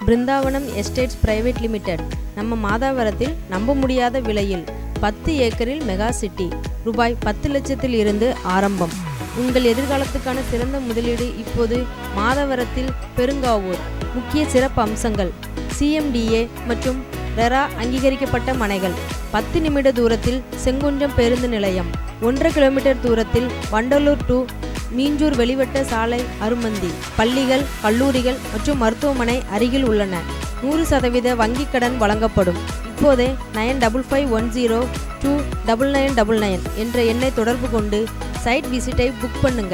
Brindavanam estates private limited. நம்ம மாதாவரத்தில் நம்ப முடியாத விலையில் 10 ஏக்கரில் மெகா சிட்டி ரூபாய் 10 லட்சத்தில் இருந்து ஆரம்பம். உங்கள் எதிர்காலத்துக்கான சிறந்த முதலீடு இப்போது மாதாவரத்தில். பெருங்காவூர். முக்கிய சிறப்பு அம்சங்கள்: CMDA மற்றும் ரெரா அங்கீகரிக்கப்பட்ட மனைகள். 10 நிமிட தூரத்தில் செங்குன்றம் பேருந்து நிலையம். 1.5 கிலோமீட்டர் தூரத்தில் வண்டலூர் டு மீஞ்சூர் வெளிவட்ட சாலை அருமந்தி. பள்ளிகள், கல்லூரிகள் மற்றும் மருத்துவமனை அருகில் உள்ளன. 100% வங்கிக் கடன் வழங்கப்படும். இப்போதே 9551029999 என்ற எண்ணை தொடர்பு கொண்டு சைட் விசிட்டை புக் பண்ணுங்க.